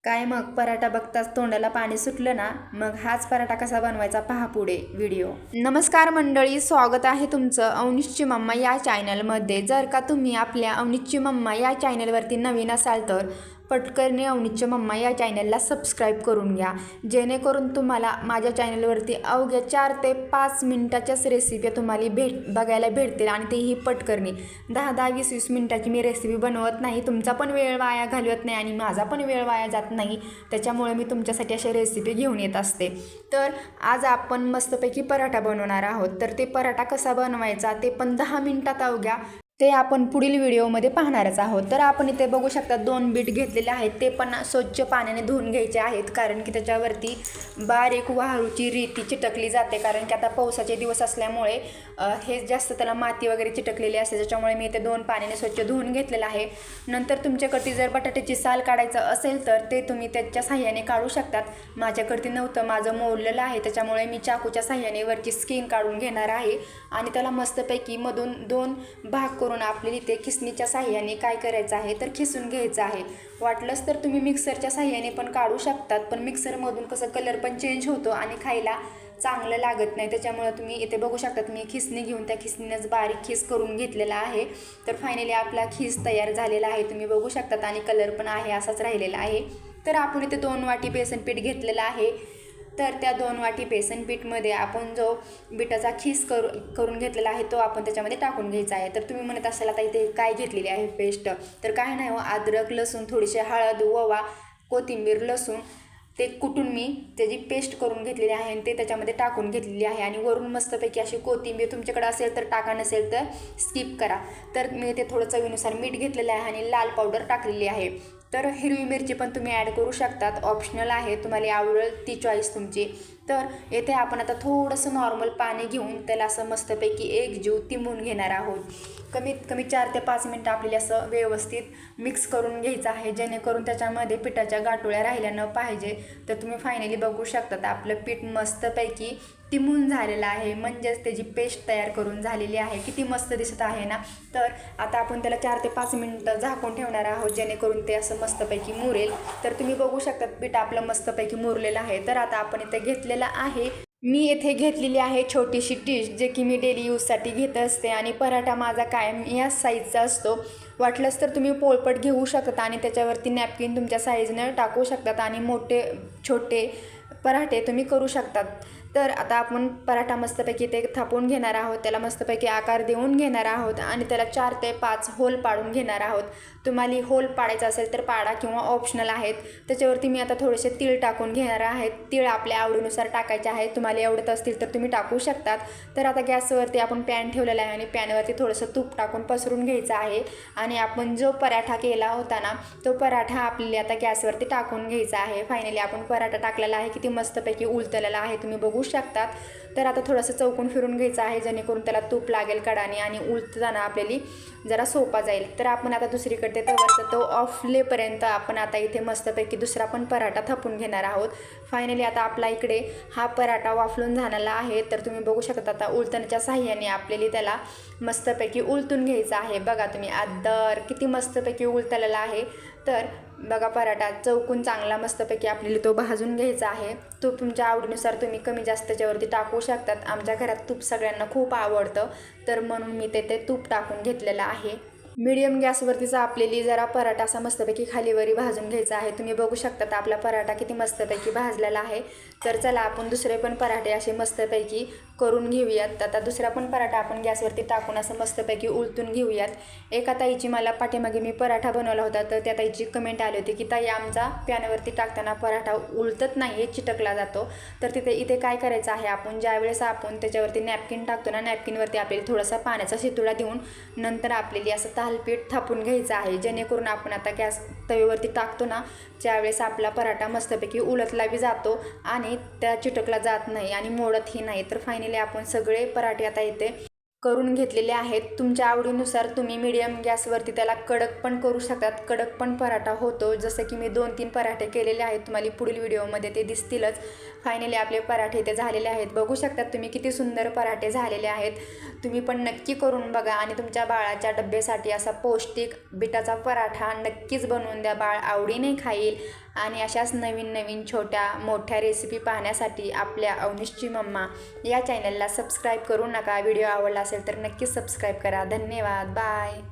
काय मग पराठा बघताच तोंडाला पाणी सुटलं ना? मग हाच पराठा कसा बनवायचा पहा पुढे व्हिडिओ. नमस्कार मंडळी, स्वागत आहे तुमचं अवनीशची मम्मा या चॅनलमध्ये. जर का तुम्ही आपल्या अवनीशची मम्मा या चॅनलवरती नवीन असाल तर पटकन अवनीशची मम्मा या चॅनलला सबस्क्राईब करून घ्या, जेणेकरून तुम्हाला माझ्या चॅनलवरती अवघ्या 4 ते 5 मिनिटाच्याच रेसिपी तुम्हाला बघायला भेटतील आणि तेही पटकरणी. 10-10, 20-20 मिनिटाची मी रेसिपी बनवत नाही. तुमचा पण वेळ वाया घालवत नाही आणि माझा पण वेळ वाया जात नाही. त्याच्यामुळे मी तुमच्यासाठी अशी रेसिपी घेऊन येत असते. तर आज आपण मस्तपैकी पराठा बनवणार आहोत. तर ते पराठा कसा बनवायचा ते पण 10 मिनिटात अवघ्या ते आपण पुढील व्हिडिओमध्ये पाहणारच आहोत. तर आपण इथे बघू शकता 2 बीट घेतलेले आहेत. ते पण स्वच्छ पाण्याने धुवून घ्यायचे आहेत, कारण की त्याच्यावरती बारीक वाळूची रेती चिटकली जाते. कारण की आता पावसाचे दिवस असल्यामुळे हे जास्त त्याला माती वगैरे चिटकलेली असते. त्याच्यामुळे मी इथे 2 पाण्याने स्वच्छ धुवून घेतलेलं आहे. नंतर तुमच्याकडे जर बटाट्याची साल काढायचं असेल तर ते तुम्ही त्याच्या साह्याने काढू शकतात. माझ्याकडे नव्हतं, माझं मोडलेलं आहे, त्याच्यामुळे मी चाकूच्या साह्याने वरची स्किन काढून घेणार आहे आणि त्याला मस्तपैकी मधून 2 भाग करून आपल्याला इथे खिसणीच्या साह्याने काय करायचं आहे तर खिसून घ्यायचं आहे. वाटलंच तर तुम्ही मिक्सरच्या साह्याने पण काढू शकतात, पण मिक्सरमधून कसं कलर पण चेंज होतो आणि खायला चांगलं लागत नाही. त्याच्यामुळे तुम्ही इथे बघू शकतात मी खिसणी घेऊन त्या खिसणीनंच बारीक खीस करून घेतलेला आहे. तर फायनली आपला खीस तयार झालेला आहे, तुम्ही बघू शकतात, आणि कलर पण आहे असाच राहिलेला आहे. तर आपण इथे 2 वाटी बेसन पीठ घेतलेलं आहे. तर त्या 2 वाटी बेसन पीठमध्ये आपण जो बिटाचा खीस करून घेतलेला आहे तो आपण त्याच्यामध्ये टाकून घ्यायचा आहे. तर तुम्ही म्हणत असाल आता इथे काय घेतलेली आहे पेस्ट, तर काय नाही हो, अद्रक, लसूण, थोडीशी हळद, ओवा, कोथिंबीर, लसूण ते कुटून मी त्याची पेस्ट करून घेतलेली आहे आणि ते त्याच्यामध्ये टाकून घेतलेली आहे. आणि वरून मस्तपैकी अशी कोथिंबीर तुमच्याकडे असेल तर टाका, नसेल तर स्किप करा. तर मी ते थोडं चवीनुसार मीठ घेतलेलं आहे आणि लाल पावडर टाकलेली आहे. तर हिरवी मिरची पण तुम्ही ॲड करू शकतात, ऑप्शनल आहे, तुम्हाला आवडेल ती चॉईस तुमची. तर येथे आपण आता थोडंसं नॉर्मल पाणी घेऊन त्याला असं मस्तपैकी एकजीव तिंबून घेणार आहोत. कमीत कमी 4 ते 5 मिनटं आपल्याला असं व्यवस्थित मिक्स करून घ्यायचं आहे, जेणेकरून त्याच्यामध्ये पिठाच्या गाठोळ्या राहिल्या न पाहिजे. तर तुम्ही फायनली बघू शकता आपलं पीठ मस्तपैकी तिंबून झालेलं आहे, म्हणजेच त्याची पेस्ट तयार करून झालेली आहे. किती मस्त दिसत आहे ना. तर आता आपण त्याला 4 ते 5 मिनटं झाकून ठेवणार आहोत, जेणेकरून ते असं मस्तपैकी मुरेल. तर तुम्ही बघू शकता पीठ आपलं मस्तपैकी मुरलेलं आहे. तर आता आपण इथे घेतलेलं आहे, मी येथे घेतलेली आहे छोटीशी डिश, जे की मी डेली यूजसाठी घेत असते. आणि पराठा माझा कायम या साईजचा असतो. वाटलंच तर तुम्ही पोळपट घेऊ शकता आणि त्याच्यावरती नॅपकिन तुमच्या साईजनं टाकू शकतात आणि मोठे छोटे पराठे तुम्ही करू शकतात. तर आता आपण पराठा मस्तपैकी ते थापून घेणार आहोत, त्याला मस्तपैकी आकार देऊन घेणार आहोत आणि त्याला 4 ते 5 होल पाडून घेणार आहोत. तुम्हाला होल पाडायचं असेल तर पाडा किंवा ऑप्शनल आहेत. त्याच्यावरती मी आता थोडेसे तीळ टाकून घेणार आहेत. तीळ आपल्या आवडीनुसार टाकायचे आहेत, तुम्हाला आवडत असतील तर तुम्ही टाकू शकतात. तर आता गॅसवरती आपण पॅन ठेवलेला आहे आणि पॅनवरती थोडंसं तूप टाकून पसरून घ्यायचं आहे. आणि आपण जो पराठा केला होता ना, तो पराठा आपल्याला आता गॅसवरती टाकून घ्यायचा आहे. फायनली आपण पराठा टाकलेला आहे, किती मस्तपैकी उलटलेला आहे, तुम्ही बघू शकतात. तर आता थोडंसं चौकून फिरून घ्यायचं आहे, जेणेकरून त्याला तूप लागेल कडाने आणि उलटताना आपल्याला जरा सोपा जाईल. तर आपण आता दुसरीकडे तव्याचा तो ऑफलेपर्यंत आपण आता इथे मस्तपैकी दुसरा पण पराठा थापून घेणार आहोत. फायनली आता आपला इकडे हा पराठा वाफलून झालेला आहे. तर तुम्ही बघू शकता आता उलटण्याच्या साह्याने आपल्याला त्याला मस्तपैकी उलटून घ्यायचं आहे. बघा तुम्ही आदर किती मस्तपैकी उलटलेला आहे. तर बघा पराठा चौकून चांगला मस्तपैकी आपल्याला तो भाजून घ्यायचा आहे. तूप तुमच्या आवडीनुसार तुम्ही कमी जास्त त्याच्यावरती टाकू शकतात. आमच्या घरात तूप सगळ्यांना खूप आवडतं, तर म्हणून मी ते तूप टाकून घेतलेलं आहे. मीडियम गॅसवरतीच आपल्याला जरा पराठा असा मस्तपैकी खालीवरी भाजून घ्यायचा आहे. तुम्ही बघू शकता आपला पराठा किती मस्तपैकी भाजलेला आहे. तर चला आपण दुसरे पण पराठे असे मस्तपैकी करून घेऊयात. आता दुसरा पण पराठा आपण गॅसवरती टाकून असं मस्तपैकी उलटून घेऊयात. एका ताईची मला पाठीमागे मी पराठा बनवला होता, तर त्या ताईची कमेंट आली होती की ताई आमचा पॅनवरती टाकताना पराठा उलटत नाही, चिटकला जातो. तर इथे काय करायचं आहे, आपण ज्यावेळेस आपण त्याच्यावरती नॅपकिन टाकतो ना, नॅपकिनवरती आपल्याला थोडासा पाण्याचा शितुडा देऊन नंतर आपल्याला असं थालपीठ थापून घ्यायचं आहे, जेणेकरून आपण आता गॅस तव्यावरती टाकतो ना, त्यावेळेस आपला पराठा मस्तपैकी उलटला बी जातो आणि त्या चिटकला जात नाही आणि मोडतही नाही. तर फायनली आपण सगळे पराठे आता इथे करून घेतलेले आहेत. तुमच्या आवडीनुसार तुम्ही मीडियम गॅसवरती त्याला कडक पण करू शकतात, कडक पण पराठा होतो. जसं की मी 2-3 पराठे केलेले आहेत, तुम्हाला पुढील व्हिडिओमध्ये ते दिसतीलच. फायनली आपले पराठे ते झालेले आहेत, बघू शकतात तुम्ही किती सुंदर पराठे झालेले आहेत. तुम्ही पण नक्की करून बघा आणि तुमच्या बाळाच्या डब्यासाठी असा पौष्टिक बिटाचा पराठा नक्कीच बनवून द्या. बाळ आवडीने खाईल आणि अशाच नवीन नवीन छोट्या मोठ्या रेसिपी पाहण्यासाठी आपल्या अवनीशची मम्मा या चॅनलला सबस्क्राईब करू नका. व्हिडिओ आवडला असेल तर नक्कीच सबस्क्राईब करा. धन्यवाद. बाय.